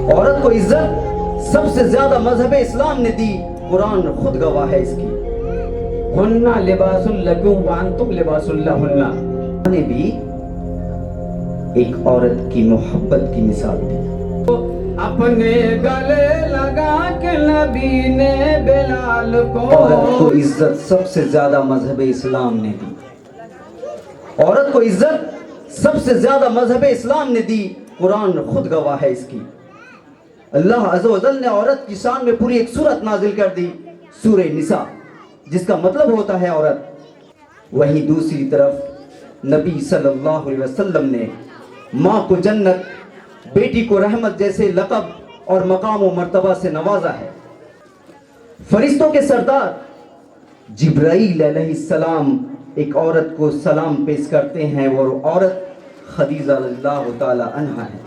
عورت کو عزت سب سے زیادہ مذہب اسلام نے دی، قرآن خود گواہ ہے اس کی۔ ہن لباس لکم وانتم لباس لہن نے بھی ایک عورت کی محبت کی مثال دی۔ اپنے گلے لگا کے نبی نے بلال کو، عورت کو عزت سب سے زیادہ مذہب اسلام نے دی۔ عورت کو عزت سب سے زیادہ مذہب اسلام نے دی، قرآن خود گواہ ہے اس کی۔ اللہ عز و جل نے عورت کی شان میں پوری ایک سورت نازل کر دی، سورہ نساء، جس کا مطلب ہوتا ہے عورت۔ وہیں دوسری طرف نبی صلی اللہ علیہ وسلم نے ماں کو جنت، بیٹی کو رحمت جیسے لقب اور مقام و مرتبہ سے نوازا ہے۔ فرشتوں کے سردار جبرائیل علیہ السلام ایک عورت کو سلام پیش کرتے ہیں، اور عورت خدیجہ رضی اللہ تعالی عنہا ہے۔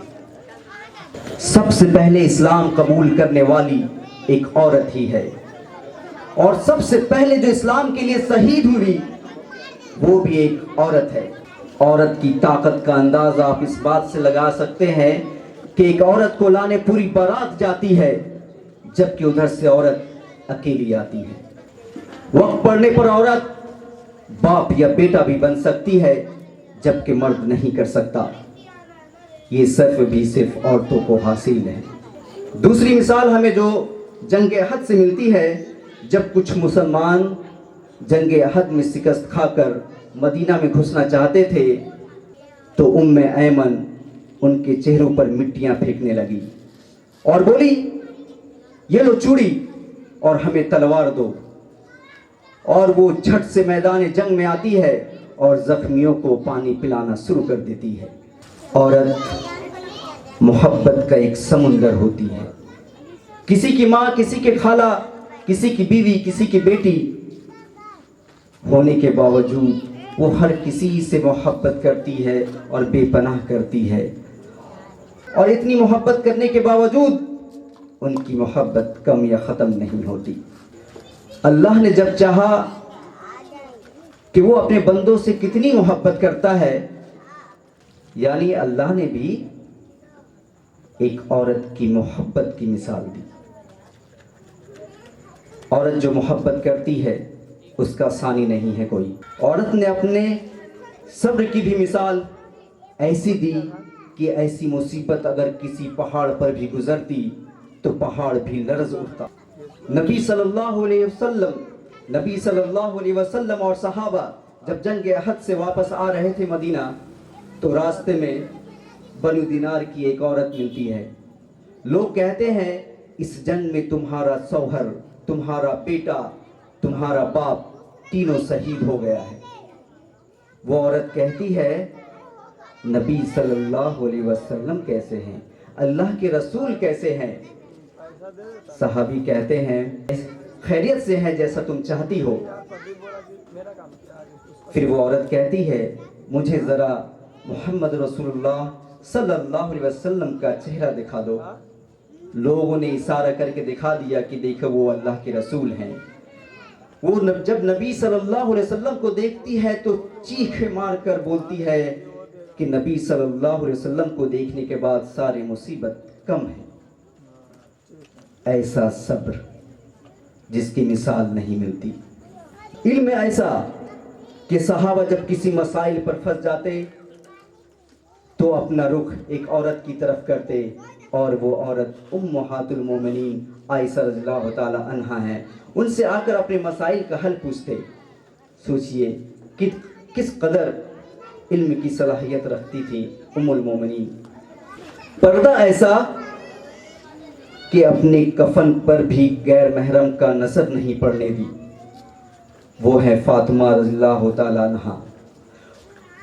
سب سے پہلے اسلام قبول کرنے والی ایک عورت ہی ہے، اور سب سے پہلے جو اسلام کے لیے شہید ہوئی وہ بھی ایک عورت ہے۔ عورت کی طاقت کا اندازہ آپ اس بات سے لگا سکتے ہیں کہ ایک عورت کو لانے پوری بارات جاتی ہے، جبکہ ادھر سے عورت اکیلی آتی ہے۔ وقت پڑنے پر عورت باپ یا بیٹا بھی بن سکتی ہے، جبکہ مرد نہیں کر سکتا۔ یہ صرف عورتوں کو حاصل ہے۔ دوسری مثال ہمیں جو جنگ احد سے ملتی ہے، جب کچھ مسلمان جنگ احد میں شکست کھا کر مدینہ میں گھسنا چاہتے تھے تو ایمن ان کے چہروں پر مٹیاں پھینکنے لگی اور بولی، یہ لو چوڑی اور ہمیں تلوار دو، اور وہ جھٹ سے میدان جنگ میں آتی ہے اور زخمیوں کو پانی پلانا شروع کر دیتی ہے۔ عورت محبت کا ایک سمندر ہوتی ہے۔ کسی کی ماں، کسی کے خالہ، کسی کی بیوی، کسی کی بیٹی ہونے کے باوجود وہ ہر کسی سے محبت کرتی ہے اور بے پناہ کرتی ہے، اور اتنی محبت کرنے کے باوجود ان کی محبت کم یا ختم نہیں ہوتی۔ اللہ نے جب چاہا کہ وہ اپنے بندوں سے کتنی محبت کرتا ہے، یعنی اللہ نے بھی ایک عورت کی محبت کی مثال دی۔ عورت جو محبت کرتی ہے اس کا ثانی نہیں ہے کوئی۔ عورت نے اپنے صبر کی بھی مثال ایسی دی کہ ایسی مصیبت اگر کسی پہاڑ پر بھی گزرتی تو پہاڑ بھی لرز اٹھتا۔ نبی صلی اللہ علیہ وسلم اور صحابہ جب جنگ احد سے واپس آ رہے تھے مدینہ، تو راستے میں بنو دینار کی ایک عورت ملتی ہے۔ لوگ کہتے ہیں اس جنگ میں تمہارا شوہر، تمہارا بیٹا، تمہارا باپ تینوں شہید ہو گیا ہے۔ وہ عورت کہتی ہے، نبی صلی اللہ علیہ وسلم کیسے ہیں؟ اللہ کے رسول کیسے ہیں؟ صحابی کہتے ہیں، خیریت سے ہیں جیسا تم چاہتی ہو۔ پھر وہ عورت کہتی ہے، مجھے ذرا محمد رسول اللہ صلی اللہ علیہ وسلم کا چہرہ دکھا دو۔ لوگوں نے اشارہ کر کے دکھا دیا کہ دیکھو وہ اللہ کے رسول ہیں۔ وہ جب نبی صلی اللہ علیہ وسلم کو دیکھتی ہے تو چیخ مار کر بولتی ہے کہ نبی صلی اللہ علیہ وسلم کو دیکھنے کے بعد ساری مصیبت کم ہے۔ ایسا صبر جس کی مثال نہیں ملتی۔ علم ایسا کہ صحابہ جب کسی مسائل پر پھنس جاتے تو اپنا رخ ایک عورت کی طرف کرتے، اور وہ عورت امہات المومنین عائشہ رضی اللہ تعالی عنہا ہیں۔ ان سے آ کر اپنے مسائل کا حل پوچھتے۔ سوچئے کہ کس قدر علم کی صلاحیت رکھتی تھی ام المومنین۔ پردہ ایسا کہ اپنے کفن پر بھی غیر محرم کا نظر نہیں پڑنے دی، وہ ہے فاطمہ رضی اللہ تعالی عنہا۔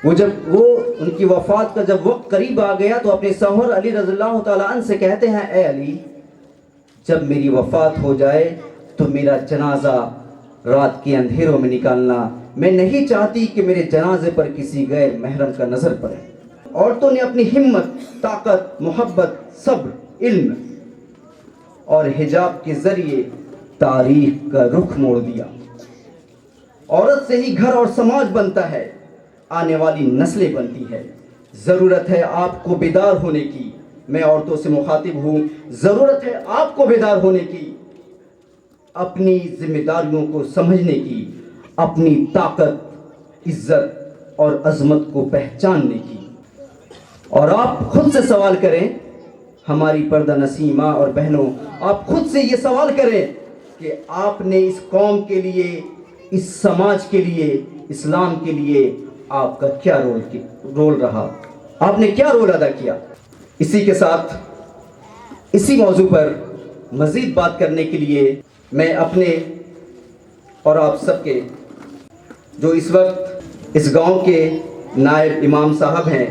وہ ان کی وفات کا جب وقت قریب آ گیا تو اپنے شوہر علی رضی اللہ تعالی عنہ سے کہتے ہیں، اے علی، جب میری وفات ہو جائے تو میرا جنازہ رات کے اندھیروں میں نکالنا، میں نہیں چاہتی کہ میرے جنازے پر کسی غیر محرم کا نظر پڑے۔ عورتوں نے اپنی ہمت، طاقت، محبت، صبر، علم اور حجاب کے ذریعے تاریخ کا رخ موڑ دیا۔ عورت سے ہی گھر اور سماج بنتا ہے، آنے والی نسلیں بنتی ہے۔ ضرورت ہے آپ کو بیدار ہونے کی، میں عورتوں سے مخاطب ہوں، ضرورت ہے آپ کو بیدار ہونے کی، اپنی ذمہ داریوں کو سمجھنے کی، اپنی طاقت، عزت اور عظمت کو پہچاننے کی۔ اور آپ خود سے سوال کریں، ہماری پردہ نشین ماں اور بہنوں، آپ خود سے یہ سوال کریں کہ آپ نے اس قوم کے لیے، اس سماج کے لیے، اسلام کے لیے آپ کا کیا رول رہا، آپ نے کیا رول ادا کیا۔ اسی کے ساتھ اسی موضوع پر مزید بات کرنے کے لیے میں اپنے اور آپ سب کے، جو اس وقت اس گاؤں کے نائب امام صاحب ہیں،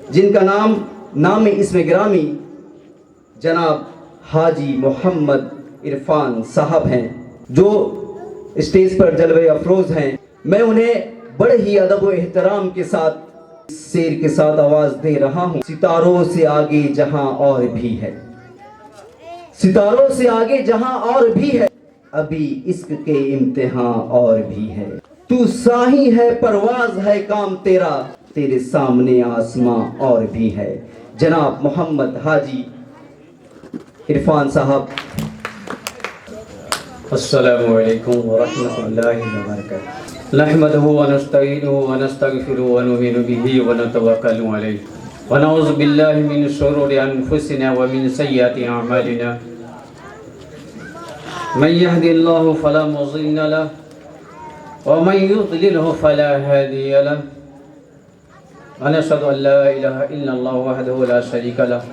جن کا نام اسم گرامی جناب حاجی محمد عرفان صاحب ہیں، جو اسٹیج پر جلوے افروز ہیں، میں انہیں بڑے ہی ادب و احترام کے ساتھ شعر کے ساتھ آواز دے رہا ہوں۔ ستاروں سے آگے جہاں اور بھی ہے، ستاروں سے آگے جہاں اور بھی ہے، ابھی عشق کے امتحان اور بھی ہے، تو ساہی ہے پرواز ہے کام تیرا، تیرے سامنے آسماں اور بھی ہے۔ جناب محمد حاجی عرفان صاحب۔ السلام علیکم ورحمۃ اللہ وبرکاتہ۔ نحمده ونستعینه ونستغفره ونؤمن به ونتوکل علیہ ونعوذ باللہ من شرور انفسنا ومن سیئات اعمالنا، من يهد الله فلا مضل له ومن يضلله فلا هادي له، ونشهد ان لا اله الا الله وحده لا شريك له،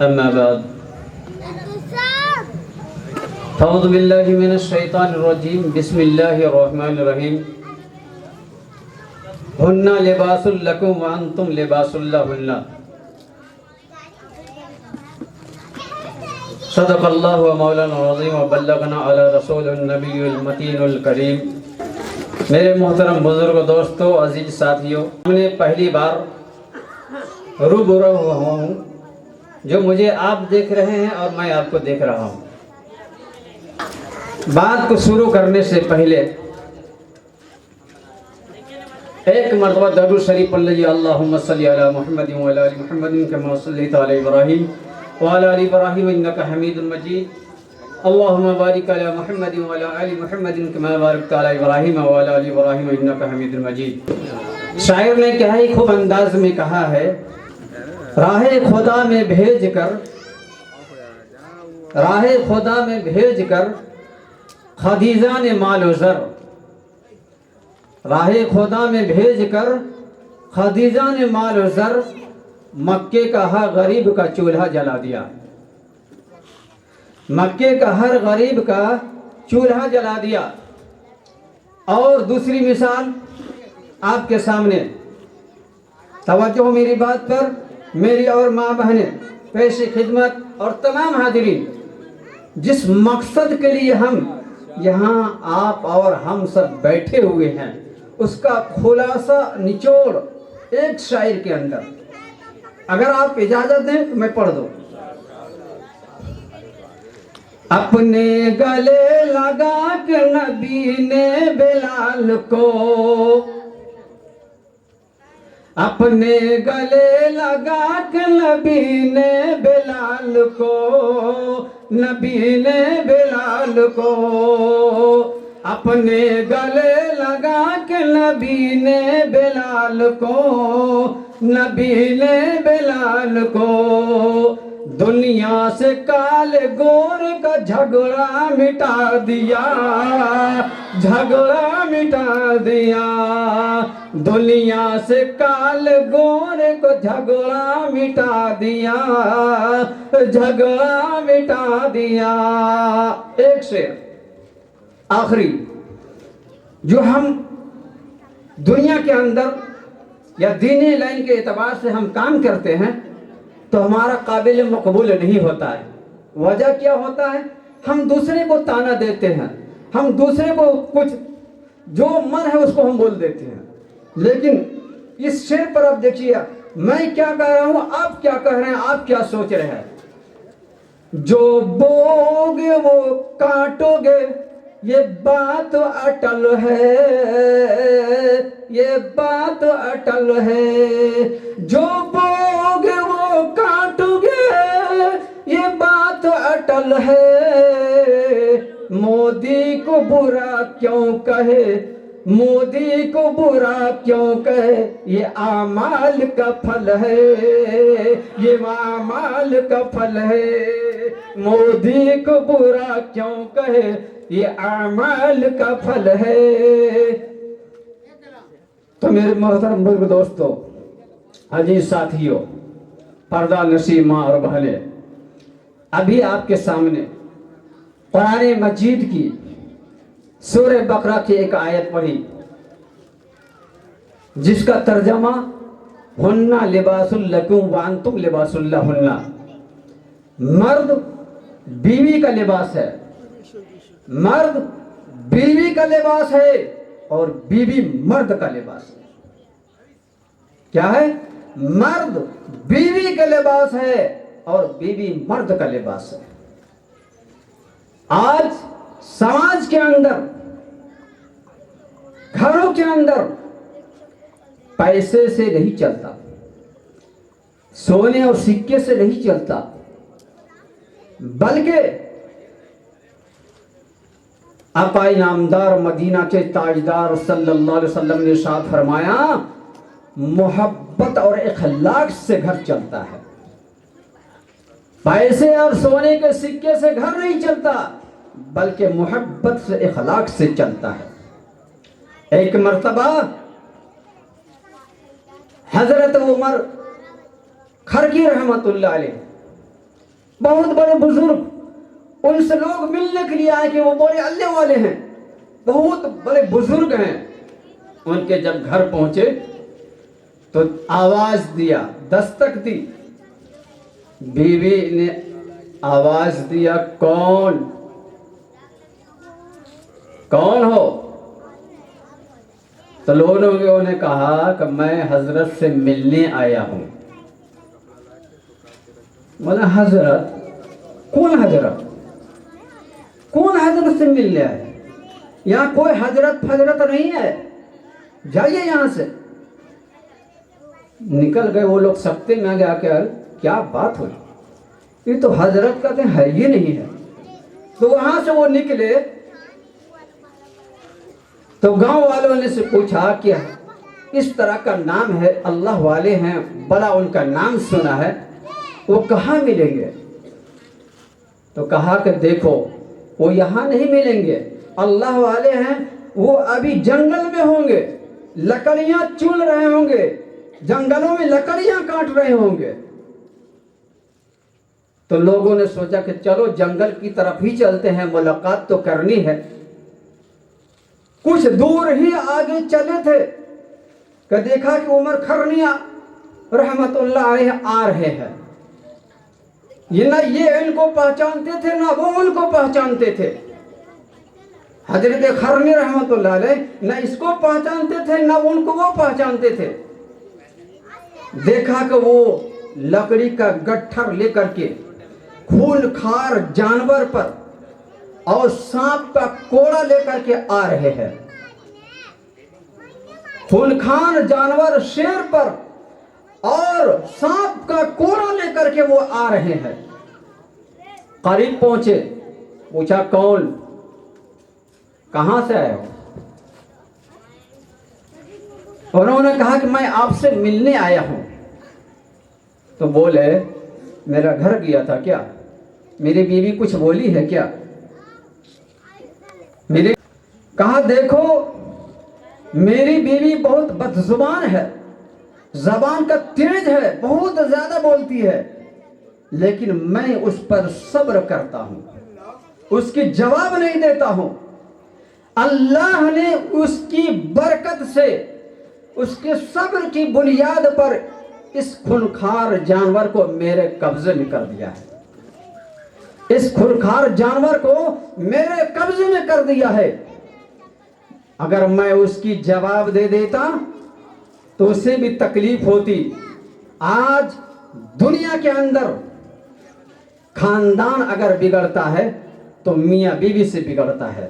اما بعد اعوذ باللہ من الشیطان الرجیم، بسم اللہ الرحمن الرحیم۔ ہن لباس لکم وانتم لباس لہن، صدق اللہ و مولانا العظیم و بلغنا علی رسول النبی المتین الکریم۔ میرے محترم بزرگ دوستو، عزیز ساتھیوں، میں پہلی بار روبرو ہوا ہوں، جو مجھے آپ دیکھ رہے ہیں اور میں آپ کو دیکھ رہا ہوں۔ بات کو شروع کرنے سے پہلے ایک مرتبہ درود شریف پڑھ لیجیے، اللہم صلی علی محمد وعلی آل محمد کما صلیت علی ابراہیم وعلی آل ابراہیم انک حمید مجید، اللہم بارک علی محمد وعلی آل محمد کما بارکت علی ابراہیم وعلی آل ابراہیم انک حمید مجید۔ شاعر نے کیا ہی خوب انداز میں کہا ہے، راہ خدا میں بھیج کر، راہ خدا میں بھیج کر خدیجہ نے مال و زر، راہ خدا میں بھیج کر خدیجہ نے مال و زر، مکے کا ہر غریب کا چولہا جلا دیا، مکے کا ہر غریب کا چولہا جلا دیا۔ اور دوسری مثال آپ کے سامنے، توجہ میری بات پر، میری اور ماں بہنیں، پیش خدمت اور تمام حاضرین، جس مقصد کے لیے ہم یہاں آپ اور ہم سب بیٹھے ہوئے ہیں، اس کا خلاصہ نچوڑ ایک شاعر کے اندر، اگر آپ اجازت دیں تو میں پڑھ دوں۔ اپنے گلے لگا کے نبی نے بلال کو، اپنے گلے لگا کے نبی نے بلال کو، نبی نے بلال کو، اپنے گلے لگا کے نبی نے بلال کو، نبی نے بلال کو، دنیا سے کالے گور کا جھگڑا مٹا دیا، جھگڑا مٹا دیا، دنیا سے کالے گور کو جھگڑا مٹا دیا، جھگڑا مٹا دیا۔ ایک شعر آخری، جو ہم دنیا کے اندر یا دینی لائن کے اعتبار سے ہم کام کرتے ہیں تو ہمارا قابل مقبول نہیں ہوتا ہے۔ وجہ کیا ہوتا ہے؟ ہم دوسرے کو تانا دیتے ہیں، ہم دوسرے کو کچھ جو من ہے اس کو ہم بول دیتے ہیں۔ لیکن اس شعر پر آپ دیکھیے، میں کیا کہہ رہا ہوں، آپ کیا کہہ رہے ہیں، آپ کیا سوچ رہے ہیں۔ جو بوگے وہ کاٹو گے، یہ بات اٹل ہے، یہ بات اٹل ہے، جو بوگے وہ کاٹو گے، یہ بات اٹل ہے۔ مودی کو برا کیوں کہے، مودی کو برا کیوں کہے، یہ اعمال کا پھل ہے، یہ اعمال کا پھل ہے۔ مودی کو برا کیوں کہے، یہ اعمال کا پھل ہے۔ تو میرے محترم بزرگ دوستو، عزیز ساتھیوں، پردہ نشین ماں اور بہنیں، ابھی آپ کے سامنے قرآن مجید کی سورہ بقرہ کی ایک آیت پڑھی جس کا ترجمہ ہن لباس لکم وانتم لباس لہن، مرد بیوی کا لباس ہے، مرد بیوی کا لباس ہے اور بیوی مرد کا لباس ہے۔ کیا ہے؟ مرد بیوی کا لباس ہے اور بیوی مرد کا لباس ہے۔ آج سماج کے اندر، گھروں کے اندر پیسے سے نہیں چلتا، سونے اور سکے سے نہیں چلتا، بلکہ آقا نامدار مدینہ کے تاجدار صلی اللہ علیہ وسلم نے ارشاد فرمایا، محبت اور اخلاق سے گھر چلتا ہے۔ پیسے اور سونے کے سکے سے گھر نہیں چلتا، بلکہ محبت سے، اخلاق سے چلتا ہے۔ ایک مرتبہ حضرت عمر خرقی رحمت اللہ علیہ، بہت بڑے بزرگ، ان سے لوگ ملنے کے لیے آئے کہ وہ بڑے اللہ والے ہیں، بہت بڑے بزرگ ہیں۔ ان کے جب گھر پہنچے تو آواز دیا، دستک دی، بیوی نے آواز دیا، کون کون ہو؟ تو لوگوں نے کہا کہ میں حضرت سے ملنے آیا ہوں۔ بولا حضرت؟ کون حضرت؟ کون حضرت سے ملنے آئے؟ یہاں کوئی حضرت فضرت نہیں ہے، جائیے یہاں سے۔ نکل گئے وہ لوگ، سکتے میں آگے آ کے، کیا بات ہوئی، یہ تو حضرت کہتے ہیں ہی نہیں ہے۔ تو وہاں سے وہ نکلے تو گاؤں والوں نے سے پوچھا کہ اس طرح کا نام ہے، اللہ والے ہیں، بڑا ان کا نام سنا ہے، وہ کہاں ملیں گے؟ تو کہا کہ دیکھو وہ یہاں نہیں ملیں گے، اللہ والے ہیں، وہ ابھی جنگل میں ہوں گے، لکڑیاں چن رہے ہوں گے، جنگلوں میں لکڑیاں کاٹ رہے ہوں گے۔ تو لوگوں نے سوچا کہ چلو جنگل کی طرف ہی چلتے ہیں، ملاقات تو کرنی ہے۔ کچھ دور ہی آگے چلے تھے کہ دیکھا کہ عمر خرقی رحمت اللہ علیہ آ رہے ہیں۔ نہ یہ ان کو پہچانتے تھے نہ وہ ان کو پہچانتے تھے۔ حضرت خرقی رحمت اللہ علیہ نہ اس کو پہچانتے تھے نہ ان کو وہ پہچانتے تھے۔ دیکھا کہ وہ لکڑی کا گٹھر لے کر کے خون خوار جانور پر اور سانپ کا کوڑا لے کر کے آ رہے ہیں۔ خونخوار جانور شیر پر اور سانپ کا کوڑا لے کر کے وہ آ رہے ہیں۔ قریب پہنچے، پوچھا کون، کہاں سے آئے ہو؟ انہوں نے کہا کہ میں آپ سے ملنے آیا ہوں۔ تو بولے میرا گھر گیا تھا کیا؟ میری بیوی کچھ بولی ہے کیا؟ کہا دیکھو میری بیوی بہت بدزبان ہے، زبان کا تیز ہے، بہت زیادہ بولتی ہے، لیکن میں اس پر صبر کرتا ہوں، اس کی جواب نہیں دیتا ہوں۔ اللہ نے اس کی برکت سے، اس کے صبر کی بنیاد پر اس خونخوار جانور کو میرے قبضے میں کر دیا ہے، اس خونخوار جانور کو میرے قبضے میں کر دیا ہے۔ اگر میں اس کی جواب دے دیتا تو اسے بھی تکلیف ہوتی۔ آج دنیا کے اندر خاندان اگر بگڑتا ہے تو میاں بیوی سے بگڑتا ہے،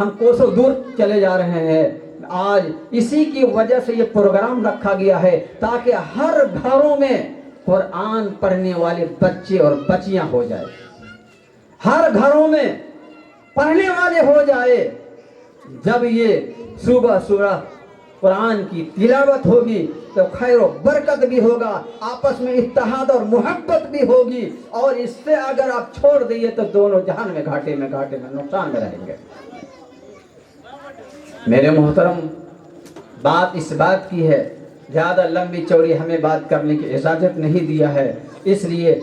ہم کوسوں دور چلے جا رہے ہیں. آج اسی کی وجہ سے یہ پروگرام رکھا گیا ہے تاکہ ہر گھروں میں قرآن پڑھنے والے بچے اور بچیاں ہو جائے, ہر گھروں میں پڑھنے والے ہو جائے. جب یہ صبح صبح قرآن کی تلاوت ہوگی تو خیر و برکت بھی ہوگا, آپس میں اتحاد اور محبت بھی ہوگی, اور اس سے اگر آپ چھوڑ دیے تو دونوں جہان میں گھاٹے میں نقصان میں رہیں گے. میرے محترم, بات اس بات کی ہے, زیادہ لمبی چوڑی ہمیں بات کرنے کی اجازت نہیں دیا ہے, اس لیے